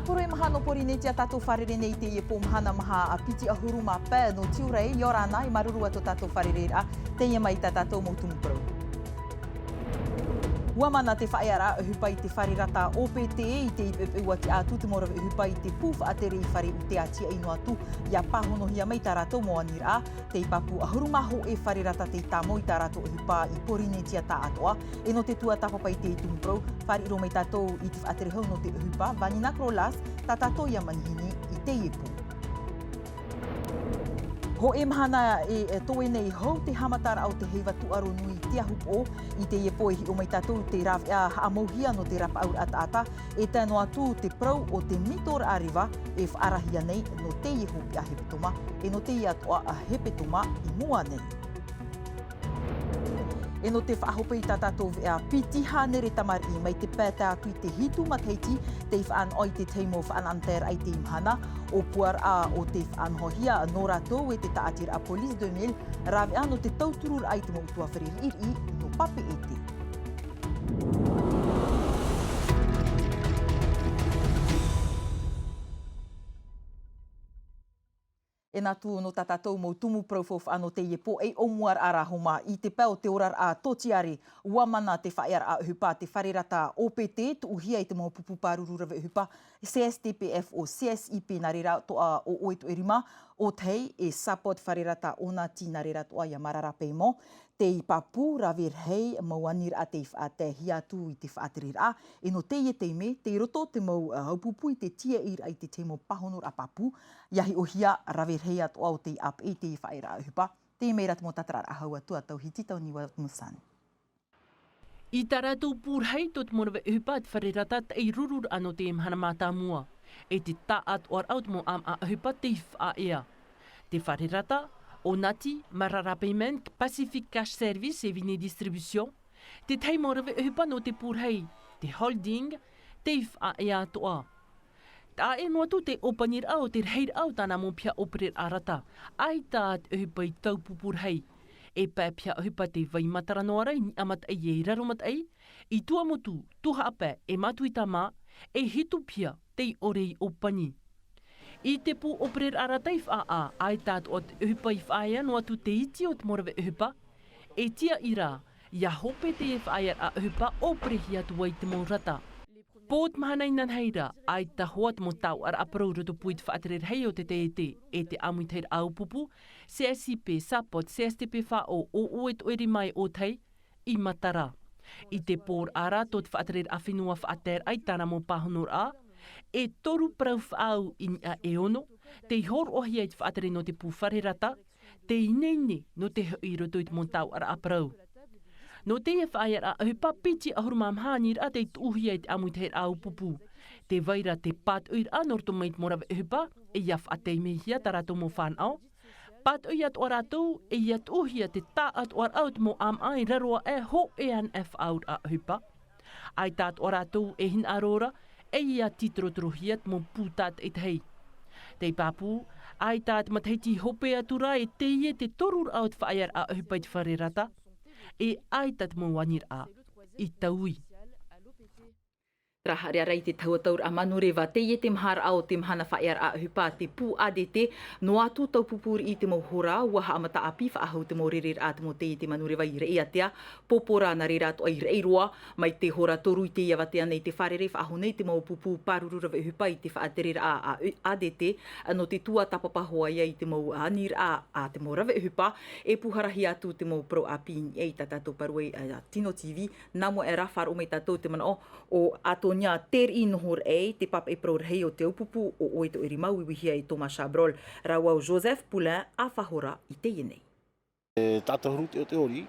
koro e maha no pori ne tia tātou wharere nei te e pō mahana maha a piti ahuru mā pē no tiurai, i ora ana i marurua to tātou wharere ra, te ia mai tā tātou mō tumuparau. Ua mana te whaeara uhupai te wharirata OPT i te ipepeua te ātu te morawe uhupai te pūwha atere i whare u te atia ino atu ia pāhono hia mai tā rātou mo anira te ipapu ahurumaho e wharirata te tāmo i tā rātou uhupa i porine tia tā atoa e no te tua tapapai te tumuprau whariro mai tātou i te whaatere hau no te uhupa vanina krolas tā tātou ia manihini i te ipu. Ho e mahana e toe nei hou te hamatara au te heiva tuaro nui te ahupo i te iepo e hi o mai tātou te rawhia haamohia no te rapa aur ataata e tēno atu te prau o te mitora ariwa e whaarahia nei no te iehopi a hepetoma e no te iatoa a hepetoma i mua nei. E no te whaahopa i tā tātou vea pitiha nere tamari mai te pēta atu i te hitu makaiti te whaan oi te teimo whaan anter ai te imhana o puar a o te whaan hohia no rātou e te taatir a Police 2000 rawea no te tauturur ai te mo utua whaririri no pape e te. E nā tū no tātou mō tumu profof ano te iepo e omuar ara homa i te pēo te orar a totiari ua mana te whaeara a uhupa te wharirata OPT tu uhia i te mō pupu pāruru rawe uhupa CSTPF o CSIP nā rera toa o oetu erima o tei e support wharirata ona ti nā rera toa ia mararape mo te ipapu rawir hei mauanir a te whaate hiatu i te whaaterir a e no te teime te roto te mau haupupu i te tia ir ai te teimo pahonor a papu iahi o hia rawir hei atoa o te ap e te whaera a uhupa te meira te mo tatarar a haua tua tau hiti tau niwa musan. I tā rātou pūrhei tot morawe uhupa te wharirata te ei rurur ano te mhana mātā mua e te tā atoar out mo am a uhupa te wha ea. Te wharirata o nati mararapement Pacific Cash Service e vine distribution, te tei morawe uhupa no te pūrhei, te holding, te wha ea toa. Tā e noa tu te opanir au te reir au tāna mō pia operer arata, ai tā te uhupa i tau pupurhei. E pā pia uhupa te vai matara noara i amat ai e raromat ai, i tua motu, tuha apā e matu i tā mā, e hitu pia te orei opani. I te pū operer arata i wha a, ai tā o te uhupa i whaia noa tu te iti o te morawe uhupa, e tia ira, ia hope te e whaia a uhupa oprehi atu wai te mō rata. Pōt mahanai nan heira, ai ta hoat mo tau ar aprau roto puit whaaterer hei o te e te amuiteir au pupu, CSIP sapot CSTP wha o oet oeri mai o tei, i matara. I te pōr ara tot whaaterer a whenua whaater ai tāna mō pahonor a, e toru prau whaau in a eono, te hor ohi ai te whaatere no te pūwharirata, te inene no te hui roto i te mō tau ar aprau. No te e whaia a uhupa piti ahuruma mhanir a te tuhi ai te amuiteir au pupu. Te vaira te pat uir anorto mait morawe uhupa, e ia whaatei mehia ta rato mo whanau. Pat ui at oratou, e ia tuhia te ta at oraut mo am ai raroa e ho e an e whaur a uhupa. Ai tat oratou e hin arora, e ia titrotrohiat mo putat e hei. Te papu, ai tat matheiti hope atura e te ie te torur aut whaia a uhupa i te wharirata. E aitat mo wanir a, i taui. Rahare arai te tauataur a manurewa te ie te mahara ao te mahana whaear a hupa te pū ADT no atu tau pupuri i te mau hora waha amata api whaahau te mau rerer a te mo te ie te manurewa i rei atea popora na rera ato ai rei roa mai te hora toru i te ia watea nei te wharere whaahu nei te mau pupu parururawa hupa i te whaaterer a ADT no te tua tapapahoa ia i te mau anir a te mau rawe hupa e puharahi atu te mau pro api i tatato parue Tino TV namo e rafar o mai tatou te mana o ato nia ter in hor te pap e pro rei o te upupu o oito eri mau iwihia i Thomas Chabrol rawau Joseph Poulain a whahora i te ienei. Tata hurute o te ori,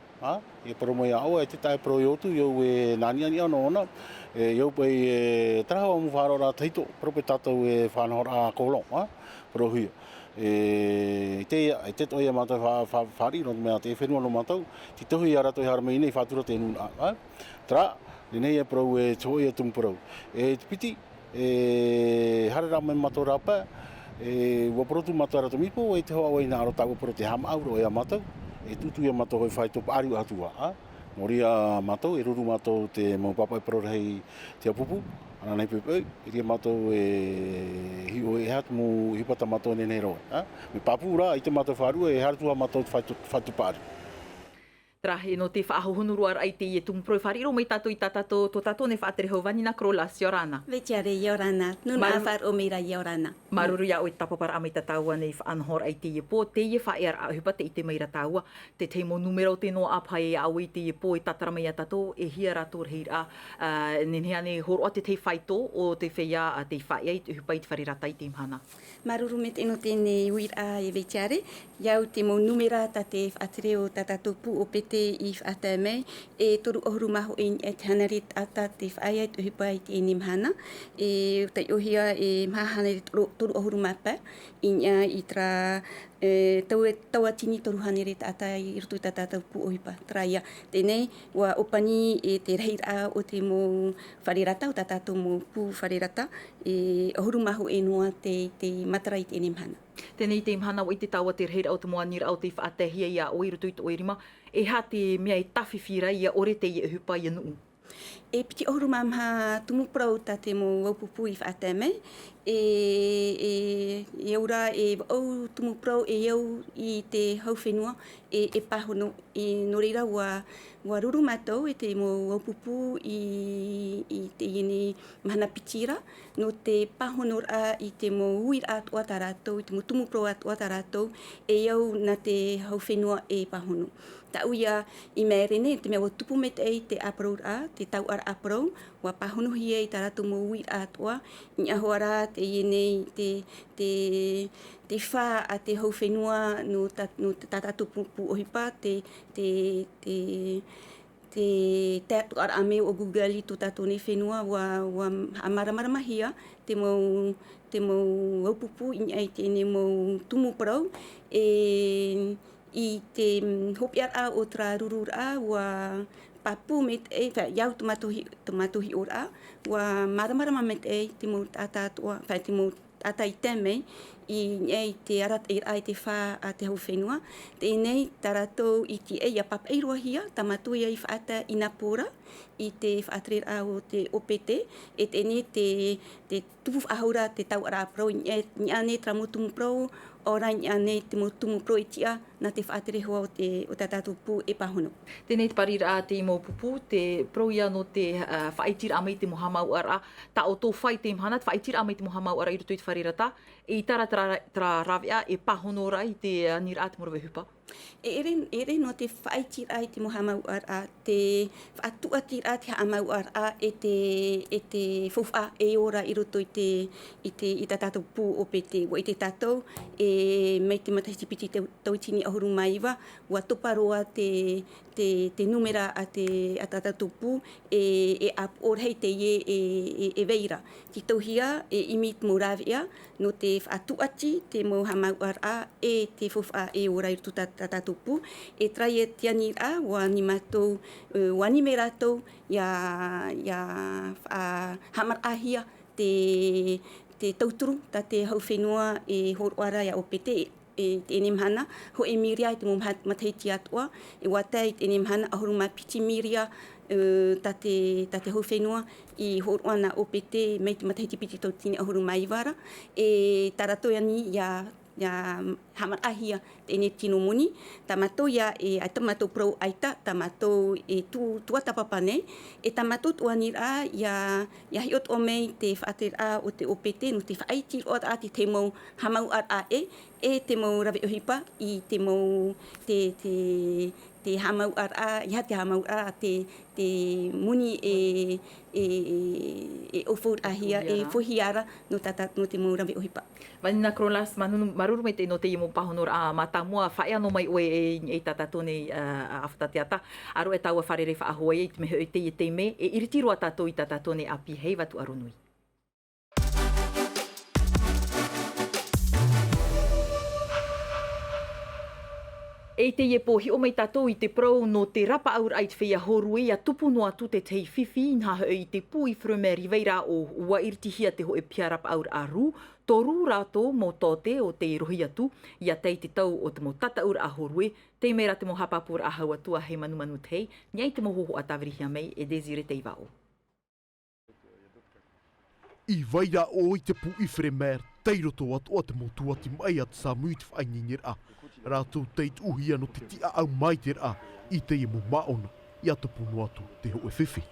e promo ia au e te tae pro i otu, iau e nani ani ana ona, iau pai trahawa mu wharora teito, prope tatau e whanahora a kolong, pro huia. Te toi a mātou whari, no mea te whenua no mātou, te tohi ara toi haramei nei whatura te nuna. Tra, nei e prou e toi e tumprou. E te piti, harera me mātou rapa, waprotu mātou arato mipo, e te hoa wai nā rota wapro te hama auro e a mātou, e tutu e mātou hoi whai topa ariu atua. Mori a mātou, e ruru mātou te mau papa e prorehei te apupu, Ana nei pepe, i ria mātou hi o e hatu mo hipata mātou nei roa. Me papura i te mātou wharua e hartua mātou whatupāru. Trahe no te whaahohonu roar ai te tumproi whariro mai tato i tatato to tato ne whaatere hau vani na krolas, Yorana. Vetiare Yorana, nuna awhar o mira Yorana. Maruru ia o i tapapara amai tataua nei whaanhor ai te po, te ie whaear a hupa te i te meira taua, te teimo numero te no apai e au i te po i tatara mai a tato, e hia rato reira, nenhea ne horo te te whaito o te whaia a te whaia i te hupa i te wharirata i te mhana. Maruru me tēno tēne uira e vetiare, iau te mo numera ta te whaatere o tatatupu o pete i whaata mei, e toru ohuru maho i e te hanarit ata te whaia i te hupa i te inimhana, e te ohia e mahana toru ohuru mapa, i tra taua tini toru hanere ata i rutu tatatupu o hupa. Tra ia, tēnei, wa opani e te reira o te mo wharirata, o tatatu mo pu wharirata, e ohuru maho e noa te matara i te inimhana. Tēnei te imhana o i te taua te reira o te moa nira o te whaatahia ia o i rutu i te oirima, e ha te mea i tawhiwhira ia ore te i hupa i nuu. E piti ohuru mamha tumuprau ta te mo waupupu i whaatame, e ura e au tumuprau e iau i te hauwhenua e pahono e no reira wa ruru mātou e te mo waupupu i te iene mahana pitira, no te pahono a i te mo uira atua ta rātou, i te mo tumuprau atua ta rātou, e iau na te hauwhenua e pahono. Ta uia i mea rene, te mea o tupu me te aprau a, te tau ar aprau, wa pahono hia i ta rātou mo uira atua, i ahoa rā te iene te wha a te hauwhenua no tatatu pupu o hipa, te tatu ar ame o Google i to tato ne whenua wa amaramara mahia te mo waupupu i ai tēne mo tumuparau i te hopi ar a o tra rurur a wa papu me te iau tomatohi or a wa maramarama me te mo tatatua, te mo tata i teme i te arat e ai te wha a te hauwhenua. Tēnei taratou i te ia papairua hia, tamatu ia i whaata i Napora, i te whaatrer a o te opete, e tēnei te tufu ahura te tau ara prau, ni ane tramutumu prau, ora ni ane te motumu prau i tia, na te whaatere hoa o te tatupu e pahono. Tēnei te parira a te imo pupu, te prau ia no te whaitira amai te mohamau ara, ta o tō whai te imhana, te whaitira amai te mohamau ara i rutu i te wharirata, e i tara tra rawea e pahono ra i te nira a te morawe hupa. E ere no te whaitira i te mohamau ara, te whaatuatira te haamau ara e te whuwha e ora i rutu i ta tātou pū o pete. Wa i te tātou, mei te matahitipiti tauitini ahuru maiwa, wa toparoa te numera a ta tātou pū e orhei te ie e veira. Ki tauhia e imit mo rawea, no te whaatuati te mohamau ara e te whuwha e ora i rutu tātou pū, e trai e te anira wa ni mātou, wa ni me rātou ia hamar ahia te tauturu ta te hauwhenua e horoara ia o pete e te enemhana, ho e miria i te mo matahiti atua, e wata i te enemhana ahuru mā piti miria ta te hauwhenua i horoana o pete mei te matahiti piti tau tine ahuru maiwara, e tarato ani ia hamar ahia tēne tino muni, tamato ia e tamato prau aita, tamato e tuata papane, e tamato tuanira ia hiot o mei te whaatera o te opete, no te whaaiti o a te mau hamau ar a e te mau rawe ohipa i te mau te hamau ar a, ia te hamau ar a te muni e ofur ahia, e fuhiara no te mau rawe ohipa. Vanina krolas maruru me te no te imo pahonor a matamua whaea no mai oe e tatatone a whatatiata. Aro e taua wharere whaahoe i te mehe o te me, e iritiro a tatou i tatatone a pihei watu aronui. E te ie pohi o mei tātou i te prau no te rapa aur ai te whia horu e a tupu noa tu te tei whiwhi nā i te pui frume riveira o ua iritihia te ho e pia rapa aur a ru, tō rū rātō mō tōte o te rohi atu, ia tei te tau o te mo tata aur a horu e, te mera te mo hapapura a hau atua hei manu tei, niai te mo hoho a tawirihia mei e Desire Teivao. I vaira o I te pu I fremer, teiroto atu o te motu ati mai at sa muit whainingir a. Rātou teit uhia no te tia au maitir a, I te I mo maona, I atu punu atu te ho e whiwhi.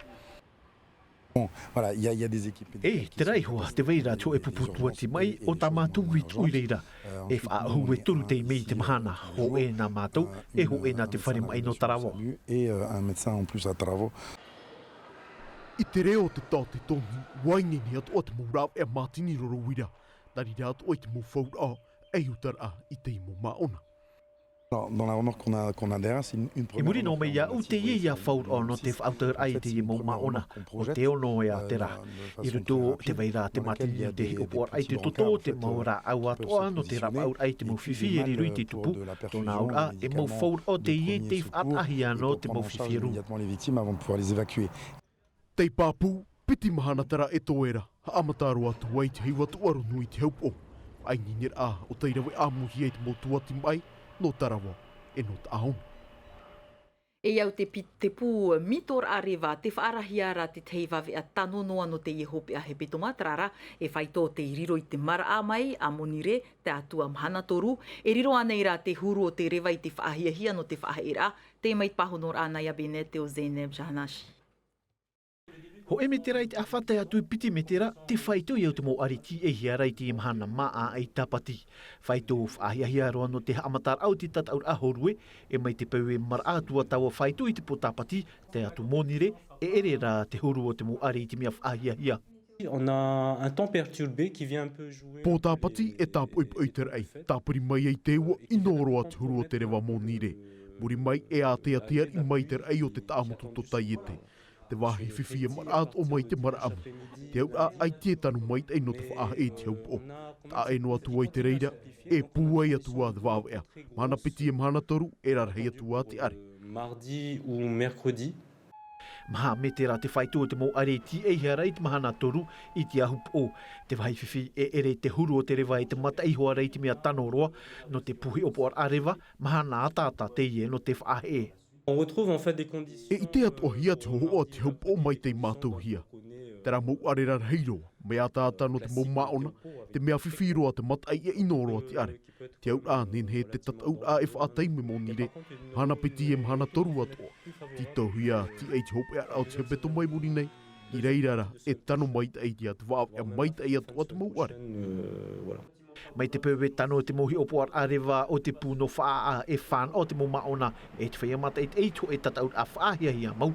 Bon, voilà, il y a des équipes. Te rai hoa, te veira tō e puputua ti mai o tā mātou i tui reira. E whaahu e turu te mei te mahana, ho e nā mātou, e ho e nā te whare mai no tarawa. Et un médecin en plus à Taravo. I te reo te tā te tonu, waingini atu o te mourau e mātini roro wira. Nari rā atu o te mou whaura a, e utar a I te I mo maona. Dans la remarque qu'on a derrière, c'est une I première muri no mea u te ia whaura no te whautar ai te mo maona, o te ono e a te rā. I ruto te veira te matini te hi opoar ai te toto, te maura au atoa no te rapa aur ai te mo whiwhi e riru I te tupu. Tōna aura e mo whaura o te ie te whatahi anō te mo whiwhi ru. immédiatement les victimes avant de pouvoir les évacuer. Tei pāpū, piti mahana tara e tōera, ha amataro atu wai te heiwa tuaru nui te haupo. Ai ngingir a, o teirawe āmuhi e te motu ati mai, no tarawa, e no ta ahon. E au te pū mitor arewa, te whaarahi ara te teiwawe a tano noa no te iehope a he peto matrara, e whaito te riro I te mara a mai, a monire, te atua mahana toru, e riro anei rā te huru o te rewa I te whaahiahia no te whaahera, te mai pahonor ana ia bene te o Zeynep Jahanashi. Ho e me te rai te awhatai atu piti me te ra, te whaito I au te mo ariti e hiarai te imahana maa ai tapati. Whaito whaahiahia roa no te amatar au te tataur ahorue, e mai te pau e mara atua taua whaito I te potapati, te atu monire, e ere rā te huru o te mo ariti mea whaahiahia. On a un temps perturbé qui vient un peu jouer. Pōtāpati e tāpu i ter ei, tāpuri mai ei te ua I noro atu huru o te rewa monire. Muri mai e a te atea I mai ter ei o te tāmotu to taiete. Te wahi whiwhi e maraat o mai te maraamu. Te au a ai te tanu mai te no te whaaha e te haupo. Tā e no atu ai te reira, e pūai atu a te wāwea. Mana piti e mahana toru, e rarhei atu a te are. Mardi ou mercredi. Maha me te rā te whaito o te mo areti e hiarai te mahana toru I te ahupo. Te wahi whiwhi e ere te huru o te rewa e te mata ihoa rei te mea tano roa, no te puhi opo ar arewa, mahana atata te ie no te whaahe. On retrouve en fait des conditions. E I te atu o hia te hoho o te haupo mai te mātou hia. Te rā mou arera reiro, me atata no te mou maona, te mea whiwhiroa te matai e inoroa te are. Te au a nen he te tatau a e whaatai me monire, hana piti e mahana toru atoa. Ti tauhia ti e te hope au te hepeto mai muri nei, I reirara e tano mai te eiti atu wāw e mai te ei atu atu mou are. Mai te pewe tano te mohi opo ar arewa o te pūno whaa e whan o te mo maona e te whaiamata e te eito e tataur a whaahia mau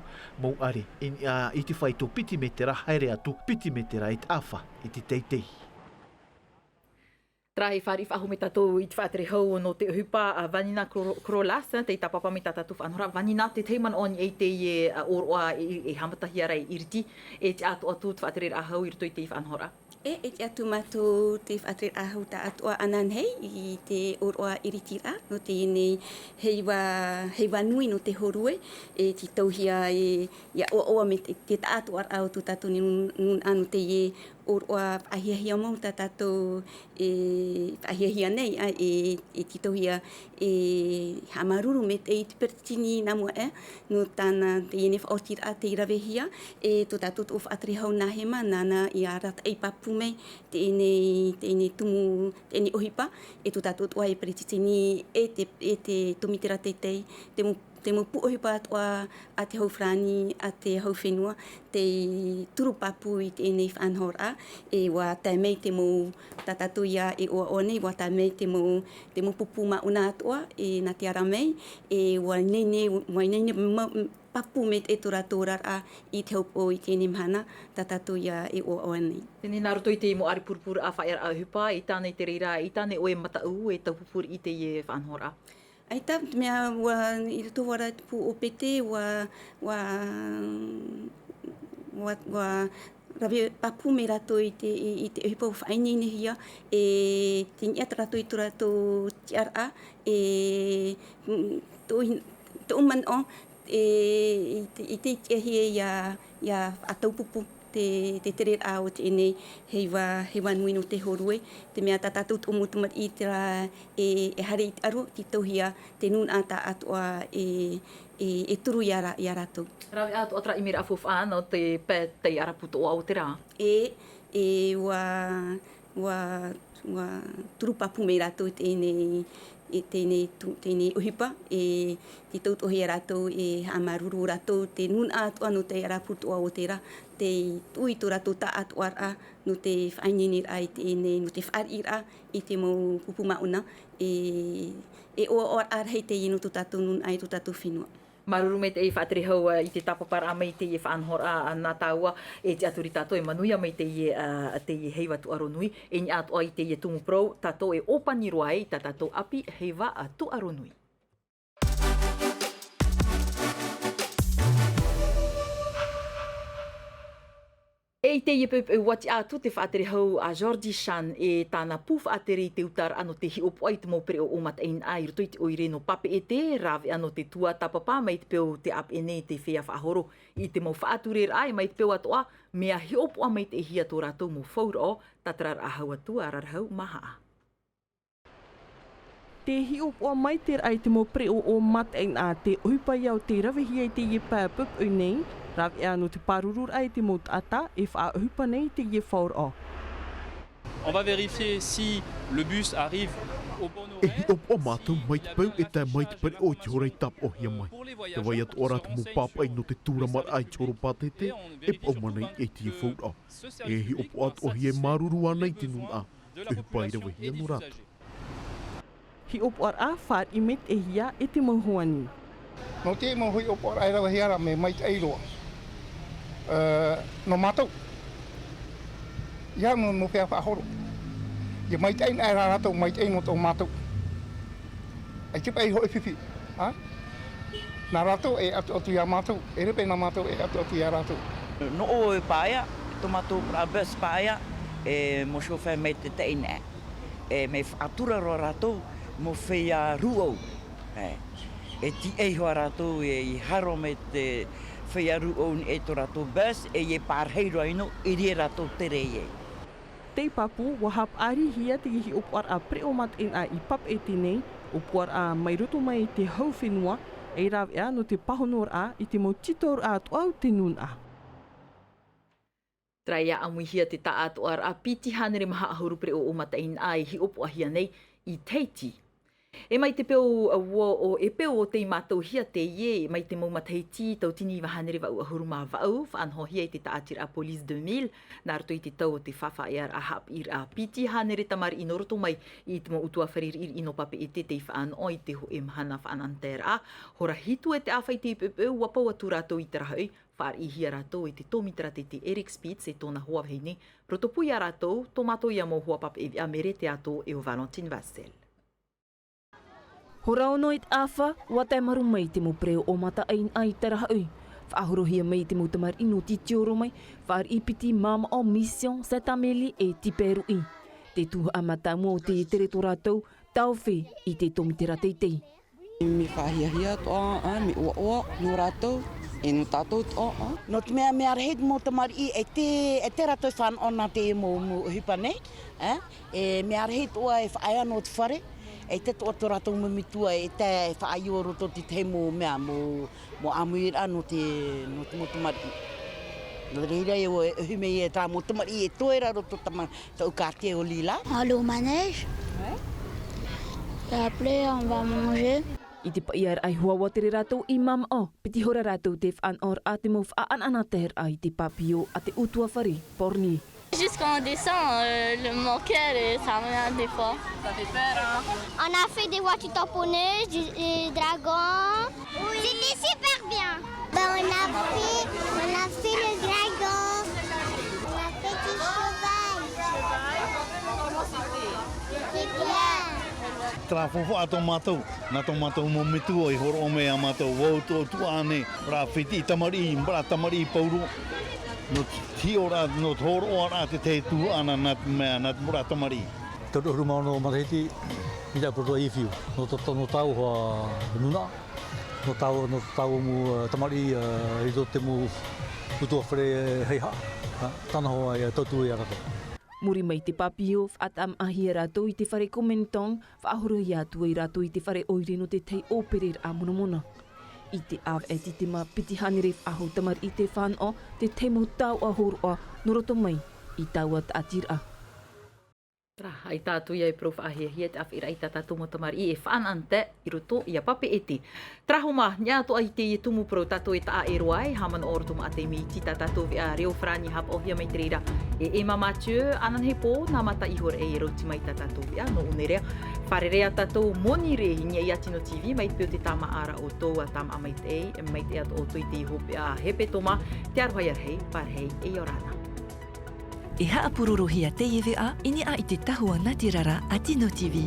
are I te whaito piti me te ra haere atu piti me te ra I te awha I te teitei. Trahi whari whahu me tatou I te whaatere hau no te hupa a Vanina Krolasa, te tapapa me tatou whanora. Vanina, te teiman on e te oroa e hamatahi arai iriti, e te atu atu te whaatere ahau I rito I te whanora. E te atu mātou te whaatere ahau ta atua anan hei I te oroa iritira, no te ene heiwa nui no te horue, e ti tauhia e ia oa me te tātu ar au tu tātou ni nun anu te e oroa ahiahia mau ta tātou e ahiahia nei e ti tauhia e hamaruru me te pertini namua no tāna te ene whaotira te irawehia e to tātou o whaatere hau nahema nana I a rata ei papu mei te ene tumu, te ene ohipa e to tātou oa e perititini e te tumitera teitei, te mo pu ohipa atoa a te hau frani, a te hau whenua, te turu papu I te ene whanhora, e wa tai mei te mo tatatu ia e oa one, wa tai mei te mo pupu mauna atoa, e na te ara mei, e wa nene papu me e tora tōrara I te haupo I te ene mhana, tatatu ia e oa one. Tēnei nā roto I te mo ari purupuru a whaera a hupa, I tāne te reira, I tāne oe matau e taupupuri I te ie whanhora. Ai tā, mea wa I roto wara te pu o pete, wa rawe papu me rato I te hipa o whainene hia, e te niata rato I to rato tiara, e to uman o, I te tiahie ia ataupupu. Te tere a o te ene heiwa nui no te horue, te mea tātou o motumat I te rā e hare I te aro, ti tauhia te nun ata atoa e turu I a rātou. Rawe atu atra I mira afuwha no te pē te araputo o au te rā. e wa turupa pume rātou tēnei uhipa e te tautohi rātou e hamaruru rātou te nun atu anu te raputua o te ra te ui tō rātou ta atu ara no te whainini ra i tēnei no te whaari ra i te mau pupu mauna e o ar hei te ino tō tātou nun ai tō tātou whenua. Maruru me te e whaatere hau i te tapapara mai te e whaanhora nā tāua e te aturi tātou e manuia mai te e heiwa tu aro nui e ni atua i te e tumu prou tātou e opani roa e tā tātou api heiwa tu aro nui. E te ipe wati atu te whaatere hau a Georgie Shan e tāna pū whaatere i te utara ano te hi opo ai te mau pere o mata ein ai roto i te oire no pape e te rāwe ano te tua tapapa mai te peo te ap e ne te whea whaahoro i te mau whaature ai mai te peo atoa mea hi opo a mai te hia tō rātou mo whaura o tatarar a hau atua rarahau maha. Te hi opo mai te ai te mau pere o mata ein a te uipai au te rawehi ai te i pāpup ui nei rawe anu te parurur ai te mot ata e whaahupa nei te ie whaura. On va vérifier si le bus arrive au bon E hi horaire. opo mātou mai te pau e tai mai te pare o te horei tap o hia mai. Te vai atu ora te mo papai no te tūra mar ai choro patete e pau manei e te whaura. E hi opo atu o hia maruru anei te nun a. E pai rawe hia no ratu. Hi opo ar a whaar i met e hia e te mahuani. No te mo hui opo ai rawa hiara me mai te eiroa. No mātou. Ia no whea whaahoro. Ia mai te ein ai rātou, mai te ein o tō mātou. Ai tipa ei hoi whiwhi. Nā rātou e atu ia mātou. E repe nā mātou e atu ia rātou. No o e paia, tomato pra bus paia, e mo shofa me te teine. E me atura ro rātou mo whea ruo. E ti ei hoa rātou e i haro me te whea ruo e to rātou bus e i pārheiro ino i rie rātou tere e. Te papu wahap ari hia te ihi upuar a preomat in a i pap e tinei, upuar a mai rutu mai te hau whenua, e rawe a no te pahonor a i te mo titor a tuau te nun a. Traia amuihia te ta atuar a piti hanere maha ahuru pre o mata in ai hi opo ahia nei i teiti. E mai te peo o e peo o te mātou hia te ie, mai te mau mataiti tau tini wahanere wa ahuru mā wau, whaanho hia i te taatira a Police 2000, nā rato i te tau o te whawhaiar a hap ir a piti hanere tamari ino roto mai i te mo utua wharir ir ino pape e te whaan oi te ho e mahana whaananter a, hora hitu e te awhai te pepeu wapau atu rato i te rahau, whaar i hia rato i te tōmitara te Eric Spitz e tōna hoa heine, roto pui a rato, tō mātou ia mō hoa pape e a mere te ato e o Valentin Vassel. Hora ono i te awha, wa tai maru mai te mo preo o mata ein ai tarahaui. Whaahorohia mai te mo tamar ino ti tioro mai, whaar ipiti mama o mission setameli e tiperu i. Te tuha amata mo te tere tō rātou, tau whi i te tomitera teitei. Mi whahiahia toa, mi oa no rātou, e no tātou toa. No te mea rehet mo tamari i e te rātou whan ona te mo hipa nei, e mea rehet oa e whaia no te whare, e te toa tō rātou mamitua e te whaaiua roto te te mo mea mo amuira no te mo tamari. No reira e o hume e tā mo tamari e toera roto tau quartier o Lila. Aller au manège. Et après, on va manger. I te paiar ai huawa tere rātou i mama o, piti hora rātou te whaan or a te mo whaan anater ai te papio a te utua whare, porni. Juste quand on descend, mon cœur, ça me vient des fois. Ça fait peur, hein? On a fait des voitures tamponnées, des dragons. Oui. C'était super bien. Ben, on a fait le dragon. On a fait du cheval. Comment c'était? C'était bien. Trafofo a tō mātou, nā tō mātou mo mitu o i horo o mea mātou wau tō tuane, rā whiti tamari, mbara tamari pauru. No tiora no toro ora te tu ana na mea na mura tamari. Te ruma no mareti i te proto i fiu. No tau hoa nuna. No tau mu tamari i do te mu utua whare heiha. Tana hoa i tautu i arata. Muri mai te papio, whaatam ahia rātou i te whare komentong, whaahoro i atua i rātou i te whare oire no te tei operer a mona. I te aw e titima piti hanere aho tamar i te whan o, te temo tau a horo a, noroto mai, i taua ta atira. Tra, ai tātou ia e prof ahia te awhira i tātou mo tamari i e whanante i roto i a pape eti. Trahoma, nia to ai te i tumu pro tātou e taa e roai, haman oro tumu ate mi ti tātou vi a reo frani hap ohia mai treira. E Emma Mathieu, anan he pō, nā mata ihor e roti mai tātou vi a no unerea. Wharerea tātou moni re nia i Atino TV, mai pio te tama ara o tō a tama mai te at o tui te hope a hepe toma, te arohai arhei, parhei e orana. E haapurorohia te iwi a, ini a i te tahua Natirara Atino TV.